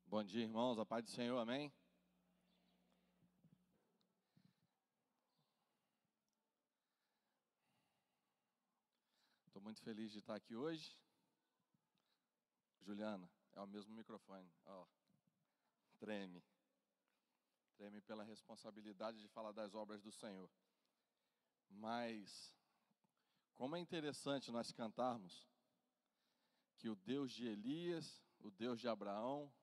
Bom dia, irmãos. A paz do Senhor, amém? Estou muito feliz de estar aqui hoje. Juliana, é o mesmo microfone. Ó, treme. Treme pela responsabilidade de falar das obras do Senhor. Mas, como é interessante nós cantarmos que o Deus de Elias, o Deus de Abraão,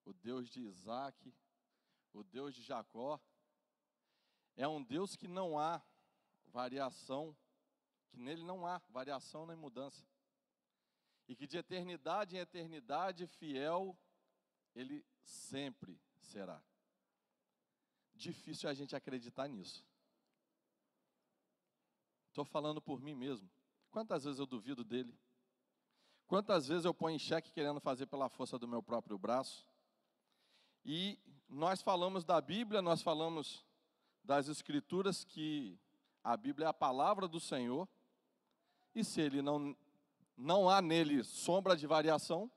o Deus de Isaac, o Deus de Jacó, é um Deus que não há variação, que nele não há variação nem mudança. E que de eternidade em eternidade, fiel, Ele sempre será. Difícil a gente acreditar nisso. Estou falando por mim mesmo. Quantas vezes eu duvido dEle? Quantas vezes eu ponho em xeque querendo fazer pela força do meu próprio braço? E nós falamos da Bíblia, nós falamos das Escrituras, que a Bíblia é a palavra do Senhor. E se Ele não há nele sombra de variação,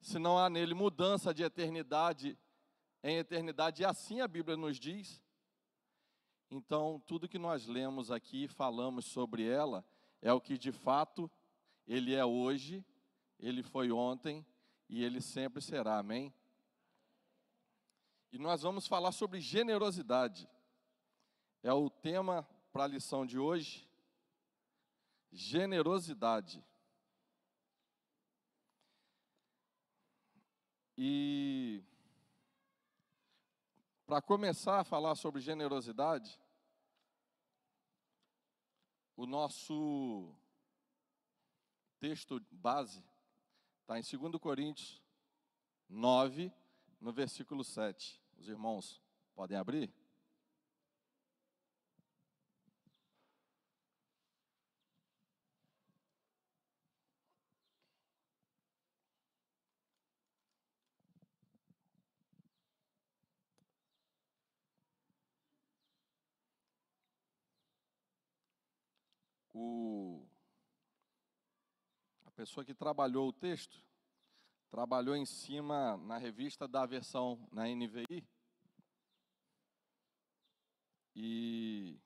se não há nele mudança de eternidade em eternidade, e assim a Bíblia nos diz, então tudo que nós lemos aqui, falamos sobre ela, é o que de fato Ele é hoje, Ele foi ontem e Ele sempre será, amém? E nós vamos falar sobre generosidade, é o tema para a lição de hoje, generosidade. E para começar a falar sobre generosidade, o nosso texto base está em 2 Coríntios 9, no versículo 7. Os irmãos podem abrir? A pessoa que trabalhou o texto, trabalhou em cima na revista da versão na NVI. E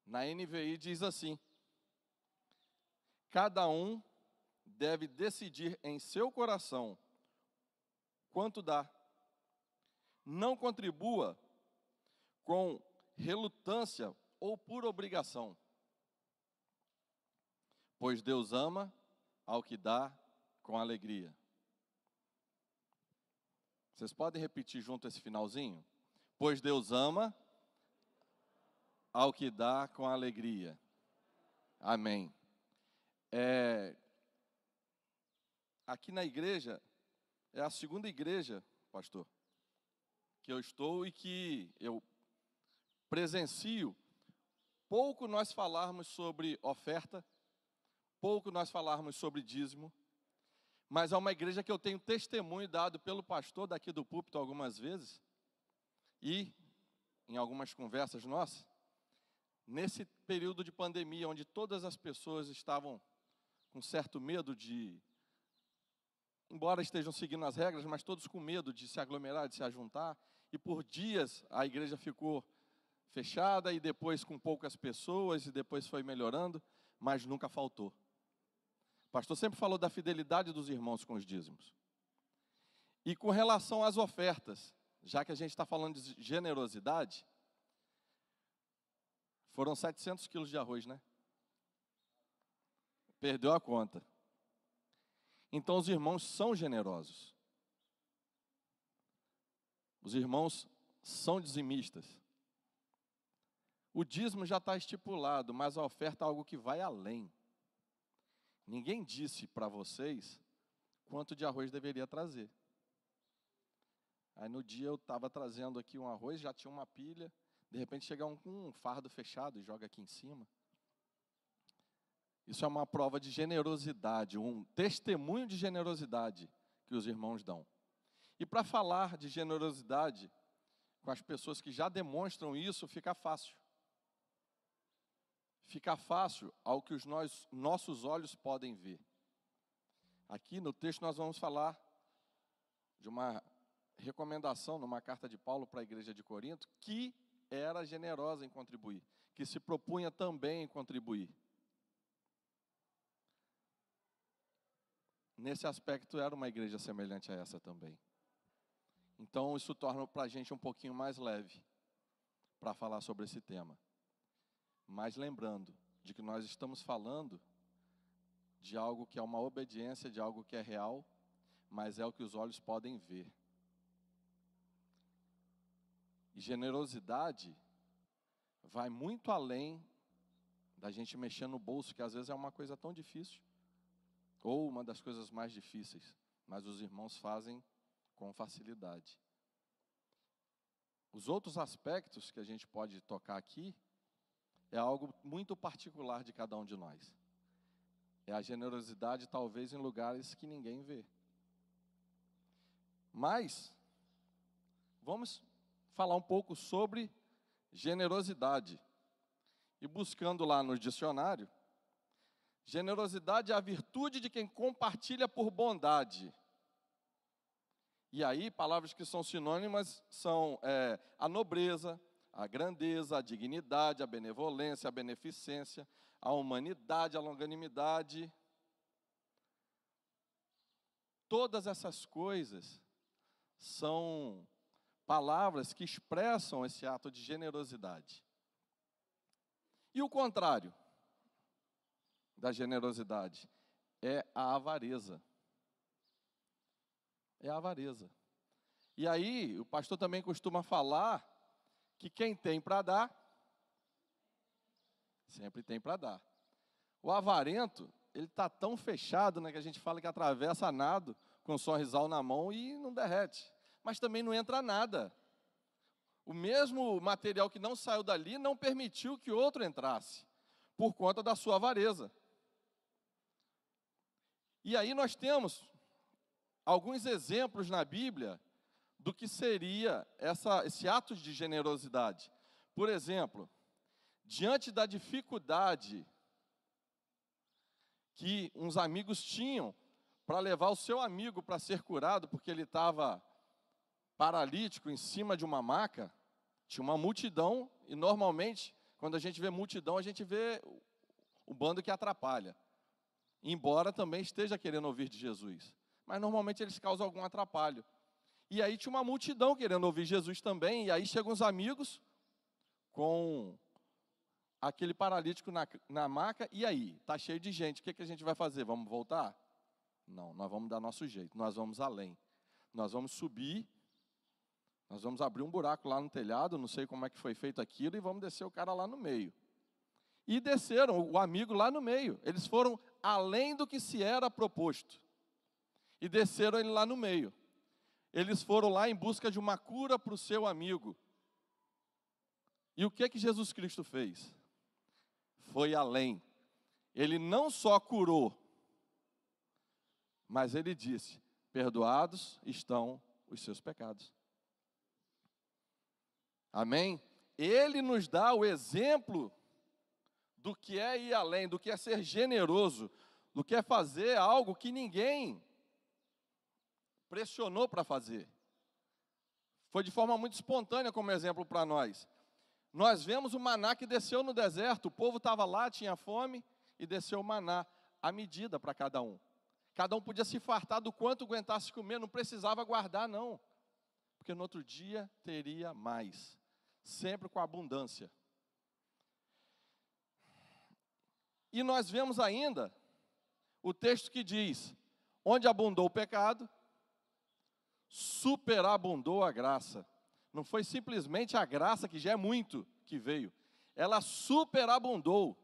na NVI diz assim: cada um deve decidir em seu coração quanto dá. Não contribua com relutância ou por obrigação, pois Deus ama ao que dá com alegria. Vocês podem repetir junto esse finalzinho? Pois Deus ama ao que dá com alegria. Amém. Aqui na igreja, é a segunda igreja, pastor, que eu estou e que eu presencio. Pouco nós falarmos sobre oferta, pouco nós falarmos sobre dízimo, mas é uma igreja que eu tenho testemunho dado pelo pastor daqui do púlpito algumas vezes, e em algumas conversas nossas, nesse período de pandemia, onde todas as pessoas estavam com certo medo de, embora estejam seguindo as regras, mas todos com medo de se aglomerar, de se ajuntar, e por dias a igreja ficou fechada, e depois com poucas pessoas, e depois foi melhorando, mas nunca faltou. O pastor sempre falou da fidelidade dos irmãos com os dízimos. E com relação às ofertas, já que a gente está falando de generosidade, foram 700 quilos de arroz, né? Perdeu a conta. Então os irmãos são generosos. Os irmãos são dizimistas. O dízimo já está estipulado, mas a oferta é algo que vai além. Ninguém disse para vocês quanto de arroz deveria trazer. Aí no dia eu estava trazendo aqui um arroz, já tinha uma pilha, de repente chega um com um fardo fechado e joga aqui em cima. Isso é uma prova de generosidade, um testemunho de generosidade que os irmãos dão. E para falar de generosidade com as pessoas que já demonstram isso, fica fácil. Fica fácil ao que os nossos olhos podem ver. Aqui no texto nós vamos falar de uma recomendação numa carta de Paulo para a igreja de Corinto, que era generosa em contribuir, que se propunha também em contribuir. Nesse aspecto, era uma igreja semelhante a essa também. Então, isso torna para a gente um pouquinho mais leve para falar sobre esse tema. Mas lembrando de que nós estamos falando de algo que é uma obediência, de algo que é real, mas é o que os olhos podem ver. E generosidade vai muito além da gente mexer no bolso, que às vezes é uma coisa tão difícil, ou uma das coisas mais difíceis, mas os irmãos fazem com facilidade. Os outros aspectos que a gente pode tocar aqui é algo muito particular de cada um de nós. É a generosidade, talvez, em lugares que ninguém vê. Mas, vamos falar um pouco sobre generosidade. E buscando lá no dicionário, generosidade é a virtude de quem compartilha por bondade. E aí, palavras que são sinônimas são a nobreza, a grandeza, a dignidade, a benevolência, a beneficência, a humanidade, a longanimidade. Todas essas coisas são palavras que expressam esse ato de generosidade. E o contrário da generosidade é a avareza. É a avareza. E aí, o pastor também costuma falar que quem tem para dar, sempre tem para dar. O avarento, ele está tão fechado, né, que a gente fala que atravessa nado com um sorrisal na mão e não derrete. Mas também não entra nada. O mesmo material que não saiu dali não permitiu que outro entrasse, por conta da sua avareza. E aí nós temos alguns exemplos na Bíblia do que seria esse ato de generosidade. Por exemplo, diante da dificuldade que uns amigos tinham para levar o seu amigo para ser curado, porque ele estava paralítico em cima de uma maca, tinha uma multidão, e normalmente, quando a gente vê multidão, a gente vê o bando que atrapalha. Embora também esteja querendo ouvir de Jesus. Mas normalmente eles causam algum atrapalho. E aí tinha uma multidão querendo ouvir Jesus também, e aí chegam os amigos com aquele paralítico na maca, e aí? Está cheio de gente, o que a gente vai fazer? Vamos voltar? Não, nós vamos dar nosso jeito, nós vamos além. Nós vamos subir, nós vamos abrir um buraco lá no telhado, não sei como é que foi feito aquilo, e vamos descer o cara lá no meio. E desceram o amigo lá no meio. Eles foram além do que se era proposto. E desceram ele lá no meio. Eles foram lá em busca de uma cura para o seu amigo. E o que Jesus Cristo fez? Foi além. Ele não só curou, mas ele disse: perdoados estão os seus pecados. Amém? Ele nos dá o exemplo do que é ir além, do que é ser generoso, do que é fazer algo que ninguém pressionou para fazer. Foi de forma muito espontânea como exemplo para nós. Nós vemos o maná que desceu no deserto, o povo estava lá, tinha fome, e desceu o maná, à medida para cada um. Cada um podia se fartar do quanto aguentasse comer, não precisava guardar não, porque no outro dia teria mais, sempre com abundância. E nós vemos ainda o texto que diz: onde abundou o pecado, superabundou a graça. Não foi simplesmente a graça, que já é muito, que veio. Ela superabundou.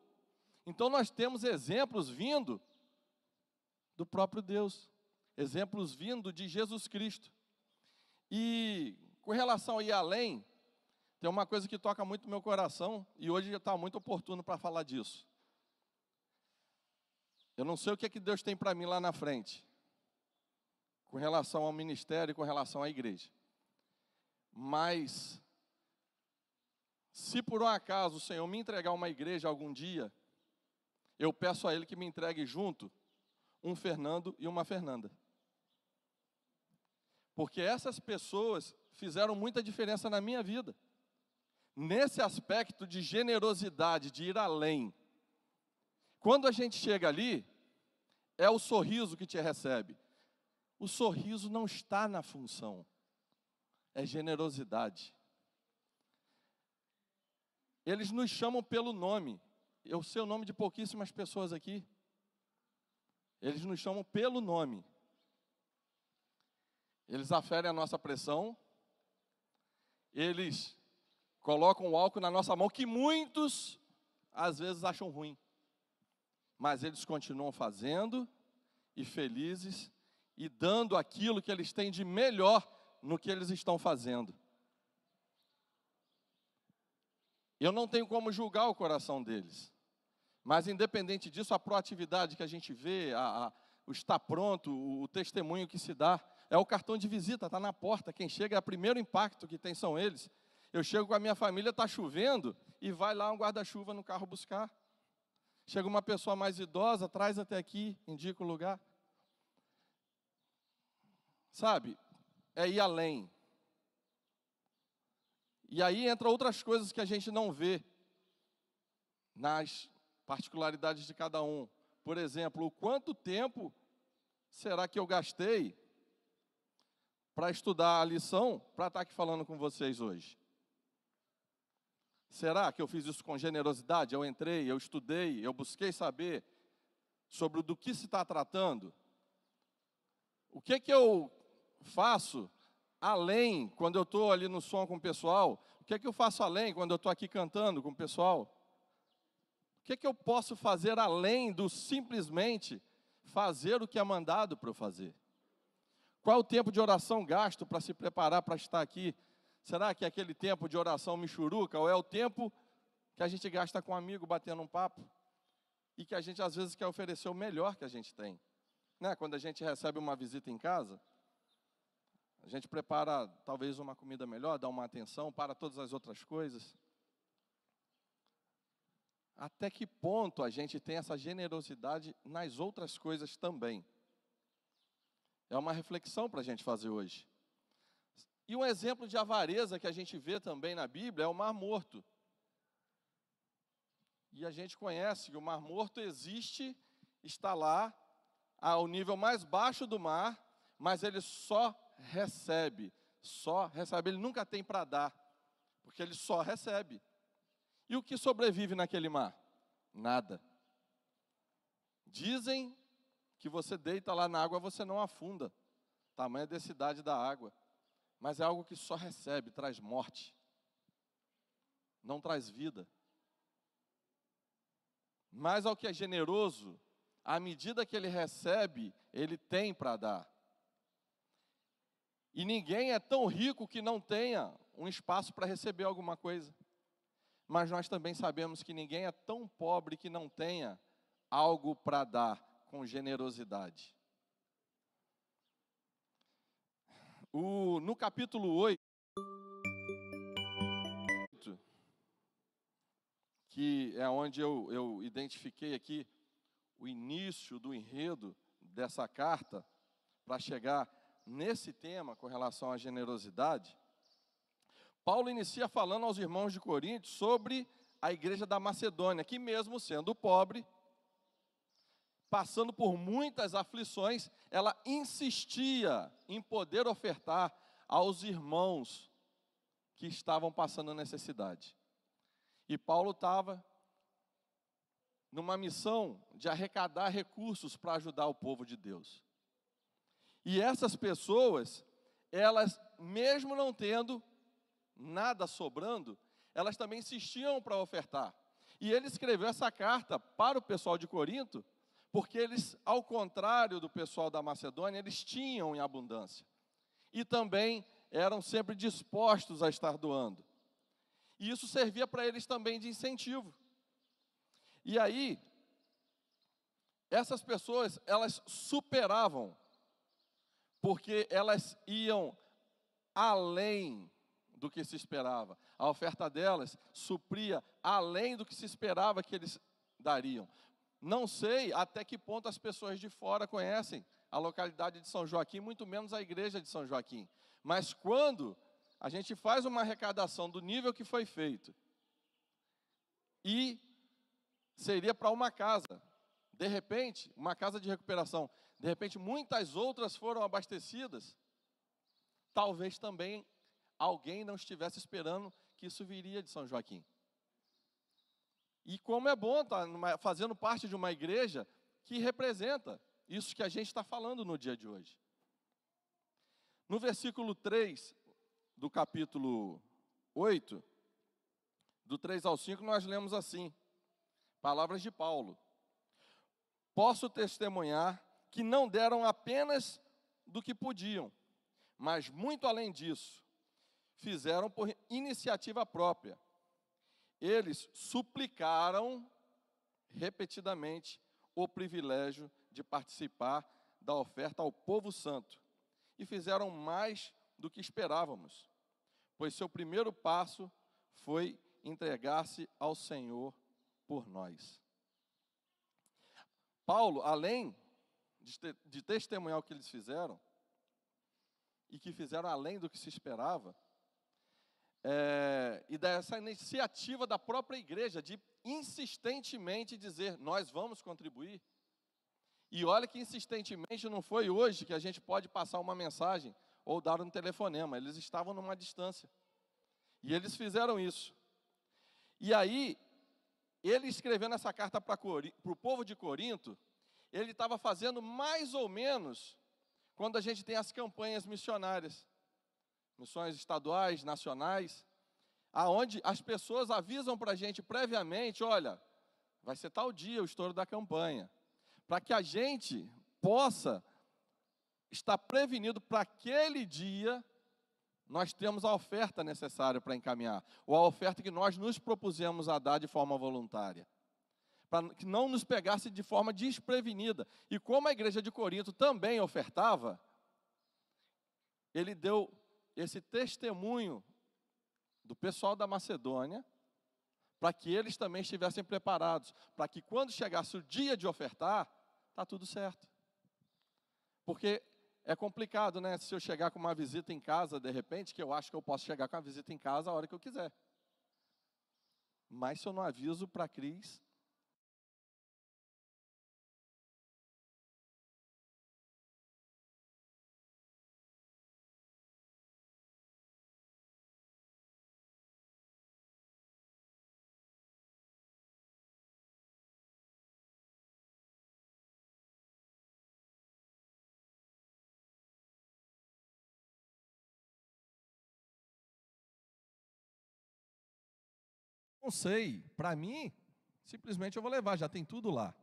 Então nós temos exemplos vindo do próprio Deus. Exemplos vindo de Jesus Cristo. E com relação a ir além, tem uma coisa que toca muito no meu coração, e hoje já está muito oportuno para falar disso. Eu não sei o que é que Deus tem para mim lá na frente, com relação ao ministério e com relação à igreja. Mas, se por um acaso o Senhor me entregar uma igreja algum dia, eu peço a Ele que me entregue junto um Fernando e uma Fernanda. Porque essas pessoas fizeram muita diferença na minha vida. Nesse aspecto de generosidade, de ir além. Quando a gente chega ali, é o sorriso que te recebe. O sorriso não está na função, é generosidade. Eles nos chamam pelo nome. Eu sei o nome de pouquíssimas pessoas aqui. Eles nos chamam pelo nome. Eles aferem a nossa pressão. Eles colocam o álcool na nossa mão, que muitos, às vezes, acham ruim. Mas eles continuam fazendo, e felizes, e dando aquilo que eles têm de melhor no que eles estão fazendo. Eu não tenho como julgar o coração deles. Mas, independente disso, a proatividade que a gente vê, o estar pronto, o testemunho que se dá, é o cartão de visita, está na porta. Quem chega, é o primeiro impacto que tem são eles. Eu chego com a minha família, está chovendo, e vai lá um guarda-chuva no carro buscar. Chega uma pessoa mais idosa, traz até aqui, indica o lugar. Sabe, é ir além. E aí entra outras coisas que a gente não vê nas particularidades de cada um. Por exemplo, o quanto tempo será que eu gastei para estudar a lição para estar aqui falando com vocês hoje? Será que eu fiz isso com generosidade? Eu entrei, eu estudei, eu busquei saber sobre do que se está tratando? O que eu faço além quando eu estou ali no som com o pessoal? O que eu faço além quando eu estou aqui cantando com o pessoal? O que eu posso fazer além do simplesmente fazer o que é mandado para eu fazer? Qual é o tempo de oração gasto para se preparar para estar aqui? Será que é aquele tempo de oração michuruca ou é o tempo que a gente gasta com um amigo batendo um papo? E que a gente às vezes quer oferecer o melhor que a gente tem. Né? Quando a gente recebe uma visita em casa, a gente prepara talvez uma comida melhor, dá uma atenção para todas as outras coisas. Até que ponto a gente tem essa generosidade nas outras coisas também? É uma reflexão para a gente fazer hoje. E um exemplo de avareza que a gente vê também na Bíblia é o Mar Morto. E a gente conhece que o Mar Morto existe, está lá, ao nível mais baixo do mar, mas ele só recebe, ele nunca tem para dar, porque ele só recebe. E o que sobrevive naquele mar? Nada. Dizem que você deita lá na água, você não afunda, tamanha densidade da água. Mas é algo que só recebe, traz morte, não traz vida. Mas ao que é generoso, à medida que ele recebe, ele tem para dar. E ninguém é tão rico que não tenha um espaço para receber alguma coisa. Mas nós também sabemos que ninguém é tão pobre que não tenha algo para dar com generosidade. No capítulo 8, que é onde eu identifiquei aqui o início do enredo dessa carta, para chegar nesse tema com relação à generosidade, Paulo inicia falando aos irmãos de Corinto sobre a igreja da Macedônia, que mesmo sendo pobre, passando por muitas aflições, ela insistia em poder ofertar aos irmãos que estavam passando necessidade. E Paulo estava numa missão de arrecadar recursos para ajudar o povo de Deus. E essas pessoas, elas, mesmo não tendo nada sobrando, elas também insistiam para ofertar. E ele escreveu essa carta para o pessoal de Corinto, porque eles, ao contrário do pessoal da Macedônia, eles tinham em abundância. E também eram sempre dispostos a estar doando. E isso servia para eles também de incentivo. E aí, essas pessoas, elas superavam, porque elas iam além do que se esperava. A oferta delas supria além do que se esperava que eles dariam. não sei até que ponto as pessoas de fora conhecem a localidade de São Joaquim, muito menos a igreja de São Joaquim. Mas quando a gente faz uma arrecadação do nível que foi feito, e seria para uma casa, de repente, uma casa de recuperação, de repente muitas outras foram abastecidas, talvez também alguém não estivesse esperando que isso viria de São Joaquim. E como é bom estar fazendo parte de uma igreja que representa isso que a gente está falando no dia de hoje. No versículo 3 do capítulo 8, do 3 ao 5, nós lemos assim, palavras de Paulo. Posso testemunhar que não deram apenas do que podiam, mas muito além disso, fizeram por iniciativa própria. Eles suplicaram repetidamente o privilégio de participar da oferta ao povo santo e fizeram mais do que esperávamos, pois seu primeiro passo foi entregar-se ao Senhor por nós. Paulo, além de testemunhar o que eles fizeram, e que fizeram além do que se esperava, e dessa iniciativa da própria igreja de insistentemente dizer, nós vamos contribuir. E olha que insistentemente não foi hoje que a gente pode passar uma mensagem ou dar um telefonema, eles estavam numa distância. E eles fizeram isso. E aí, ele escrevendo essa carta para o povo de Corinto, ele estava fazendo mais ou menos quando a gente tem as campanhas missionárias, missões estaduais, nacionais, aonde as pessoas avisam para a gente previamente, olha, vai ser tal dia o estouro da campanha, para que a gente possa estar prevenido para aquele dia, nós temos a oferta necessária para encaminhar, ou a oferta que nós nos propusemos a dar de forma voluntária, para que não nos pegasse de forma desprevenida. E como a igreja de Corinto também ofertava, ele deu esse testemunho do pessoal da Macedônia, para que eles também estivessem preparados, para que quando chegasse o dia de ofertar, está tudo certo. Porque é complicado, né? Se eu chegar com uma visita em casa, de repente, que eu acho que eu posso chegar com uma visita em casa a hora que eu quiser. Mas se eu não aviso para a Cris, não sei, para mim, simplesmente eu vou levar, já tem tudo lá.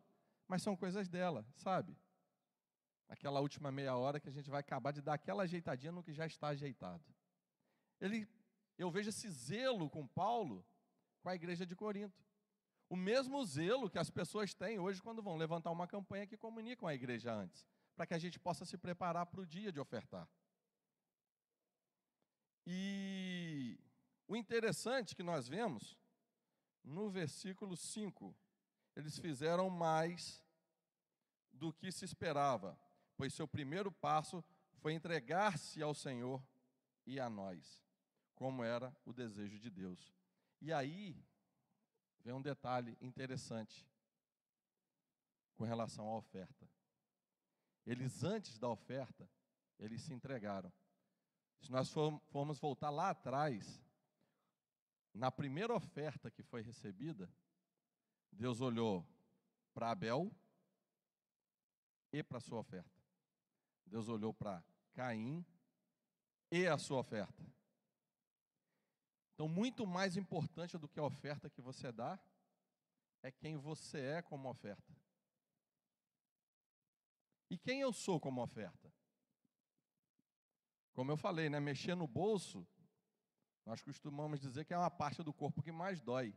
Mas são coisas dela, sabe? Aquela última meia hora que a gente vai acabar de dar aquela ajeitadinha no que já está ajeitado. Eu vejo esse zelo com Paulo, com a igreja de Corinto. O mesmo zelo que as pessoas têm hoje quando vão levantar uma campanha que comunicam a igreja antes, para que a gente possa se preparar para o dia de ofertar. E o interessante que nós vemos, no versículo 5, eles fizeram mais do que se esperava, pois seu primeiro passo foi entregar-se ao Senhor e a nós, como era o desejo de Deus. E aí, vem um detalhe interessante com relação à oferta. Eles, antes da oferta, eles se entregaram. Se nós formos voltar lá atrás, na primeira oferta que foi recebida, Deus olhou para Abel e para a sua oferta. Deus olhou para Caim e a sua oferta. Então, muito mais importante do que a oferta que você dá, é quem você é como oferta. E quem eu sou como oferta? Como eu falei, né, mexer no bolso, nós costumamos dizer que é uma parte do corpo que mais dói.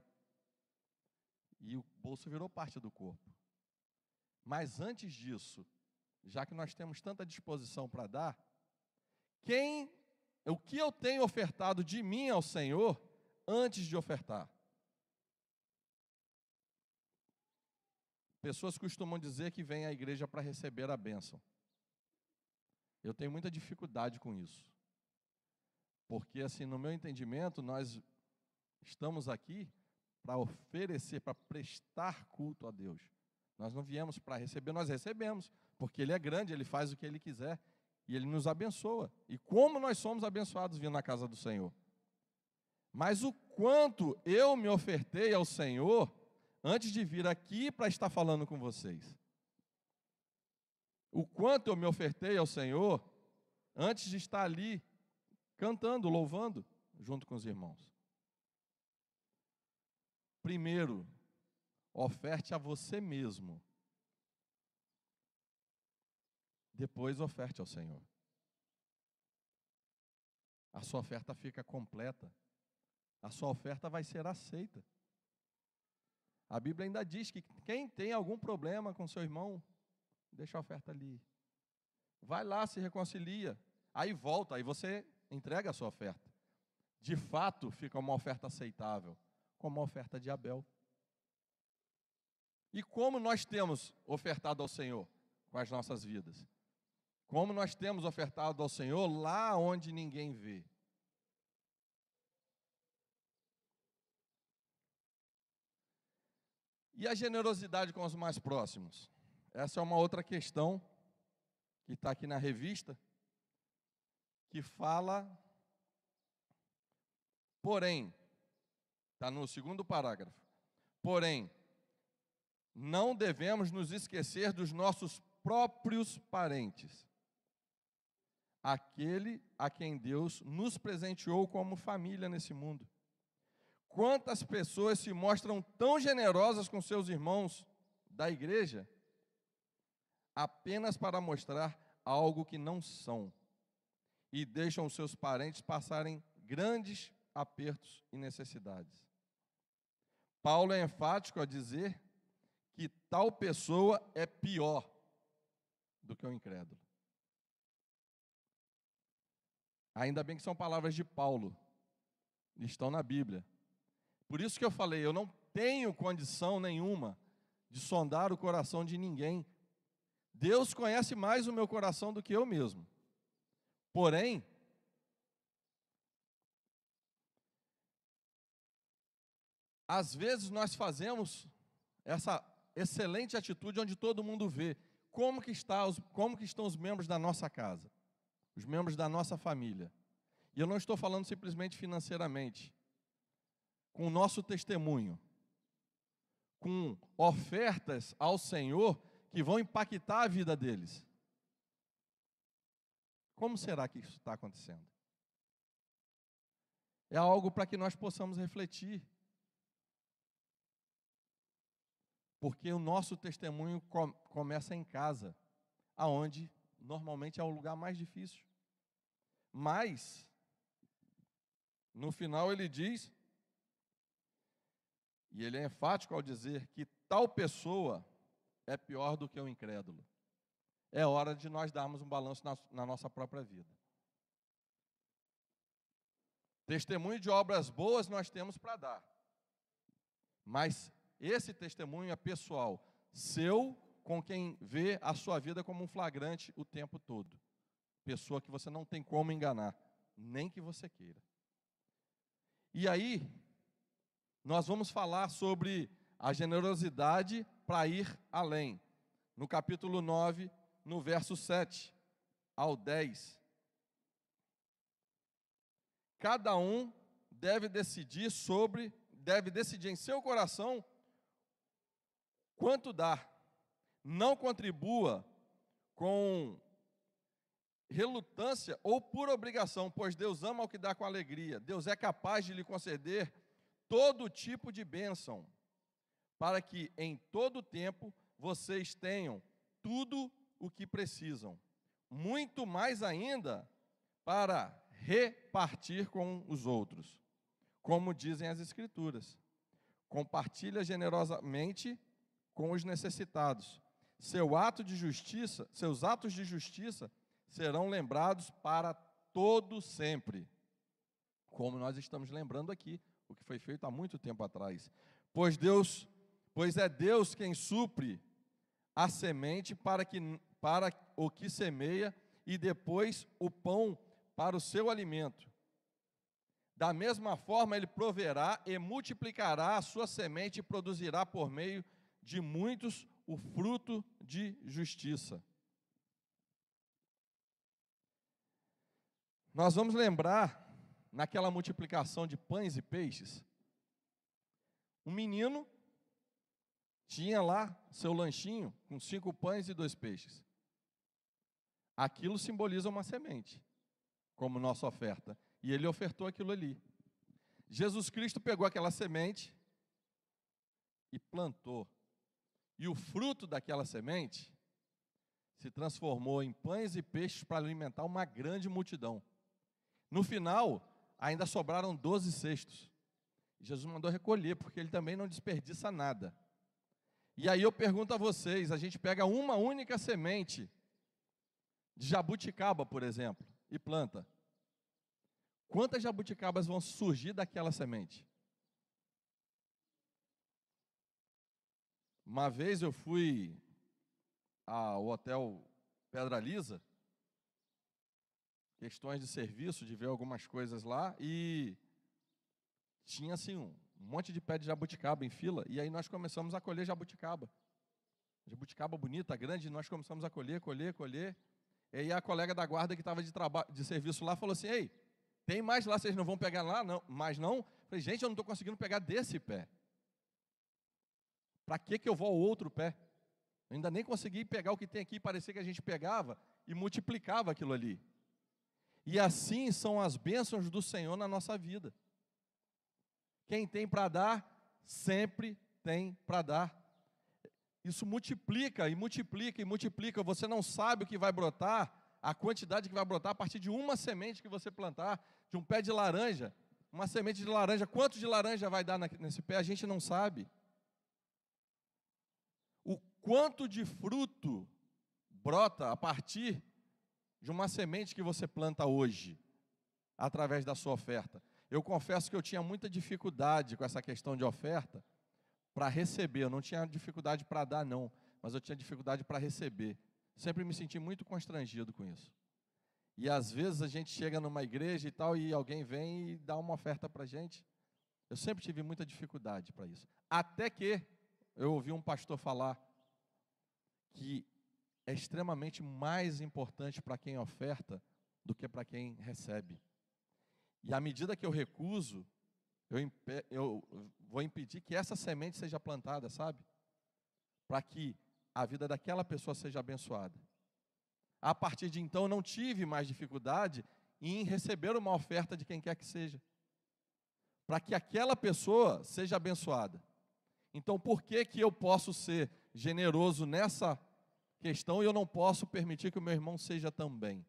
E o bolso virou parte do corpo. Mas antes disso, já que nós temos tanta disposição para dar, o que eu tenho ofertado de mim ao Senhor antes de ofertar? Pessoas costumam dizer que vêm à igreja para receber a bênção. Eu tenho muita dificuldade com isso. Porque, assim, no meu entendimento, nós estamos aqui para oferecer, para prestar culto a Deus. Nós não viemos para receber, nós recebemos, porque Ele é grande, Ele faz o que Ele quiser, e Ele nos abençoa. E como nós somos abençoados vindo na casa do Senhor. Mas o quanto eu me ofertei ao Senhor antes de vir aqui para estar falando com vocês. O quanto eu me ofertei ao Senhor antes de estar ali cantando, louvando, junto com os irmãos. Primeiro, oferte a você mesmo. Depois, oferte ao Senhor. A sua oferta fica completa. A sua oferta vai ser aceita. A Bíblia ainda diz que quem tem algum problema com seu irmão, deixa a oferta ali. Vai lá, se reconcilia. Aí volta, aí você entrega a sua oferta. De fato, fica uma oferta aceitável, como a oferta de Abel. E como nós temos ofertado ao Senhor com as nossas vidas? Como nós temos ofertado ao Senhor lá onde ninguém vê? E a generosidade com os mais próximos? Essa é uma outra questão que está aqui na revista, que fala, porém, está no segundo parágrafo, porém, não devemos nos esquecer dos nossos próprios parentes, aquele a quem Deus nos presenteou como família nesse mundo. Quantas pessoas se mostram tão generosas com seus irmãos da igreja, apenas para mostrar algo que não são, e deixam os seus parentes passarem grandes apertos e necessidades. Paulo é enfático a dizer que tal pessoa é pior do que o incrédulo. Ainda bem que são palavras de Paulo, estão na Bíblia. Por isso que eu falei, eu não tenho condição nenhuma de sondar o coração de ninguém. Deus conhece mais o meu coração do que eu mesmo. Porém, às vezes nós fazemos essa excelente atitude onde todo mundo vê como que estão os membros da nossa casa, os membros da nossa família. E eu não estou falando simplesmente financeiramente, com o nosso testemunho, com ofertas ao Senhor que vão impactar a vida deles. Como será que isso está acontecendo? É algo para que nós possamos refletir. Porque o nosso testemunho começa em casa, aonde normalmente é o lugar mais difícil. Mas, no final ele diz, e ele é enfático ao dizer que tal pessoa é pior do que o incrédulo. É hora de nós darmos um balanço na nossa própria vida. Testemunho de obras boas nós temos para dar. Mas esse testemunho é pessoal, seu, com quem vê a sua vida como um flagrante o tempo todo. Pessoa que você não tem como enganar, nem que você queira. E aí, nós vamos falar sobre a generosidade para ir além. No capítulo 9, no verso 7 ao 10. Cada um deve decidir em seu coração quanto dar. Não contribua com relutância ou por obrigação, pois Deus ama o que dá com alegria. Deus é capaz de lhe conceder todo tipo de bênção, para que em todo tempo vocês tenham tudo o que precisam. Muito mais ainda para repartir com os outros. Como dizem as Escrituras, compartilha generosamente com os necessitados. Seus atos de justiça serão lembrados para todo sempre. Como nós estamos lembrando aqui, o que foi feito há muito tempo atrás. Pois é Deus quem supre a semente para o que semeia, e depois o pão para o seu alimento. Da mesma forma, ele proverá e multiplicará a sua semente e produzirá por meio de muitos o fruto de justiça. Nós vamos lembrar, naquela multiplicação de pães e peixes, um menino tinha lá seu lanchinho com 5 pães e 2 peixes. Aquilo simboliza uma semente, como nossa oferta. E ele ofertou aquilo ali. Jesus Cristo pegou aquela semente e plantou. E o fruto daquela semente se transformou em pães e peixes para alimentar uma grande multidão. No final, ainda sobraram 12 cestos. Jesus mandou recolher, porque ele também não desperdiça nada. E aí eu pergunto a vocês, a gente pega uma única semente de jabuticaba, por exemplo, e planta. Quantas jabuticabas vão surgir daquela semente? Uma vez eu fui ao hotel Pedra Lisa, questões de serviço, de ver algumas coisas lá, e tinha assim um monte de pé de jabuticaba em fila, e aí nós começamos a colher jabuticaba. Jabuticaba bonita, grande, nós começamos a colher. E aí a colega da guarda que estava de serviço lá falou assim: ei, tem mais lá, vocês não vão pegar lá? Não, mas não. Eu falei, gente, eu não estou conseguindo pegar desse pé. Para que eu vou ao outro pé? Eu ainda nem consegui pegar o que tem aqui, parecia que a gente pegava e multiplicava aquilo ali. E assim são as bênçãos do Senhor na nossa vida. Quem tem para dar, sempre tem para dar. Isso multiplica e multiplica e multiplica. Você não sabe o que vai brotar, a quantidade que vai brotar a partir de uma semente que você plantar, de um pé de laranja, uma semente de laranja. Quanto de laranja vai dar nesse pé? A gente não sabe. O quanto de fruto brota a partir de uma semente que você planta hoje, através da sua oferta. Eu confesso que eu tinha muita dificuldade com essa questão de oferta para receber. Eu não tinha dificuldade para dar, não, mas eu tinha dificuldade para receber. Sempre me senti muito constrangido com isso. E às vezes a gente chega numa igreja e tal, e alguém vem e dá uma oferta para a gente. Eu sempre tive muita dificuldade para isso. Até que eu ouvi um pastor falar que é extremamente mais importante para quem oferta do que para quem recebe. E à medida que eu recuso, eu vou impedir que essa semente seja plantada, sabe? Para que a vida daquela pessoa seja abençoada. A partir de então, eu não tive mais dificuldade em receber uma oferta de quem quer que seja, para que aquela pessoa seja abençoada. Então, por que eu posso ser generoso nessa questão e eu não posso permitir que o meu irmão seja também?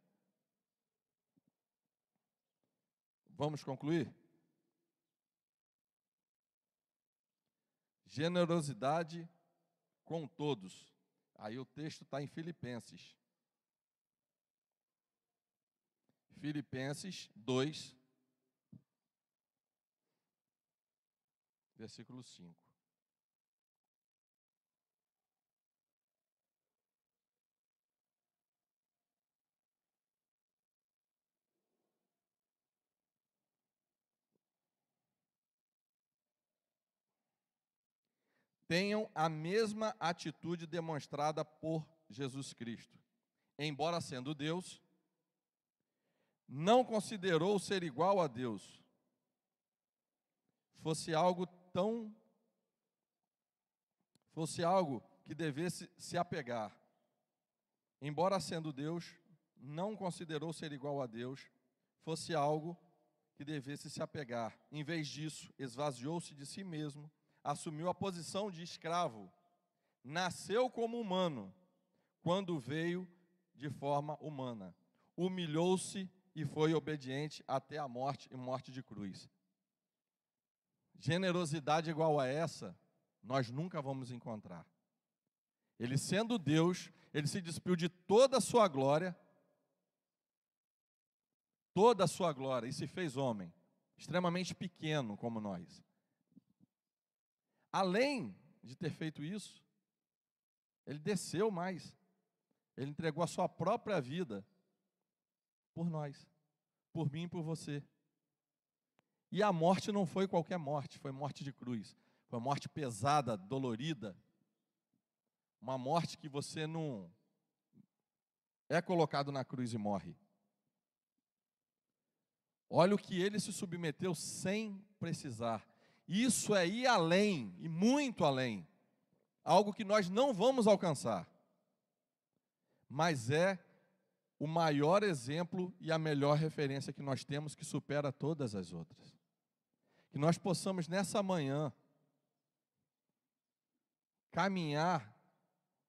Vamos concluir? Generosidade com todos. Aí o texto está em Filipenses. Filipenses 2, versículo 5. Tenham a mesma atitude demonstrada por Jesus Cristo. Embora sendo Deus, não considerou ser igual a Deus, fosse algo que devesse se apegar. Embora sendo Deus, não considerou ser igual a Deus, fosse algo que devesse se apegar. Em vez disso, esvaziou-se de si mesmo, assumiu a posição de escravo, nasceu como humano, quando veio de forma humana, humilhou-se e foi obediente até a morte e morte de cruz. Generosidade igual a essa, nós nunca vamos encontrar. Ele sendo Deus, ele se despiu de toda a sua glória, e se fez homem, extremamente pequeno como nós. Além de ter feito isso, Ele desceu mais. Ele entregou a sua própria vida por nós, por mim e por você. E a morte não foi qualquer morte, foi morte de cruz. Foi morte pesada, dolorida. Uma morte que você não é colocado na cruz e morre. Olha o que ele se submeteu sem precisar. Isso é ir além, e muito além. Algo que nós não vamos alcançar. Mas é o maior exemplo e a melhor referência que nós temos, que supera todas as outras. Que nós possamos nessa manhã caminhar,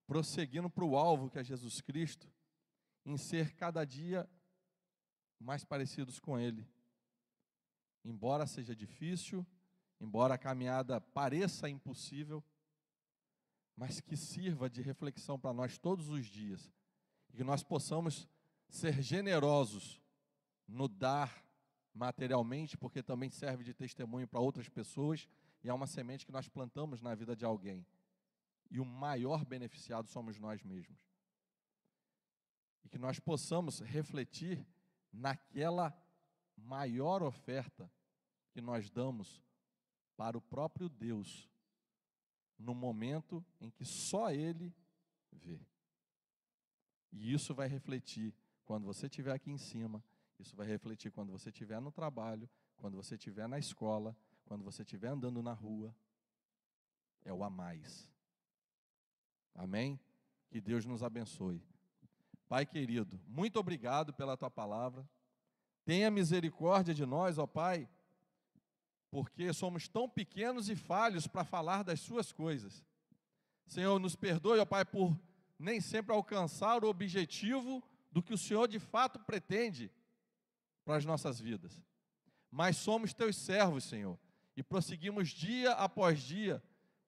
prosseguindo para o alvo que é Jesus Cristo, em ser cada dia mais parecidos com Ele. Embora seja difícil, embora a caminhada pareça impossível, mas que sirva de reflexão para nós todos os dias, e que nós possamos ser generosos no dar materialmente, porque também serve de testemunho para outras pessoas, e é uma semente que nós plantamos na vida de alguém, e o maior beneficiado somos nós mesmos. E que nós possamos refletir naquela maior oferta que nós damos para o próprio Deus, no momento em que só Ele vê. E isso vai refletir quando você estiver aqui em cima, isso vai refletir quando você estiver no trabalho, quando você estiver na escola, quando você estiver andando na rua. É o a mais. Amém? Que Deus nos abençoe. Pai querido, muito obrigado pela Tua palavra. Tenha misericórdia de nós, ó Pai, porque somos tão pequenos e falhos para falar das Suas coisas. Senhor, nos perdoe, ó Pai, por nem sempre alcançar o objetivo do que o Senhor de fato pretende para as nossas vidas. Mas somos Teus servos, Senhor, e prosseguimos dia após dia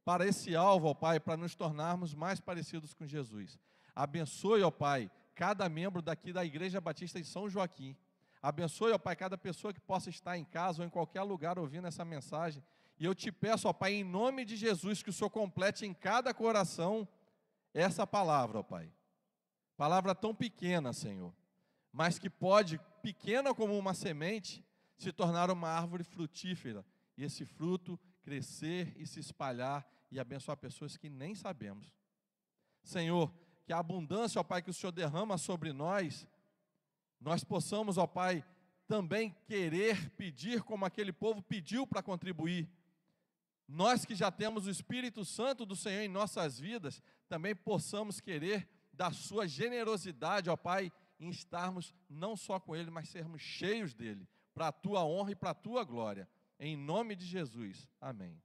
para esse alvo, ó Pai, para nos tornarmos mais parecidos com Jesus. Abençoe, ó Pai, cada membro daqui da Igreja Batista de São Joaquim. Abençoe, ó Pai, cada pessoa que possa estar em casa ou em qualquer lugar ouvindo essa mensagem. E eu te peço, ó Pai, em nome de Jesus, que o Senhor complete em cada coração essa palavra, ó Pai. Palavra tão pequena, Senhor, mas que pode, pequena como uma semente, se tornar uma árvore frutífera. E esse fruto crescer e se espalhar e abençoar pessoas que nem sabemos. Senhor, que a abundância, ó Pai, que o Senhor derrama sobre nós possamos, ó Pai, também querer pedir como aquele povo pediu para contribuir. Nós que já temos o Espírito Santo do Senhor em nossas vidas, também possamos querer da sua generosidade, ó Pai, em estarmos não só com Ele, mas sermos cheios dEle, para a Tua honra e para a Tua glória. Em nome de Jesus. Amém.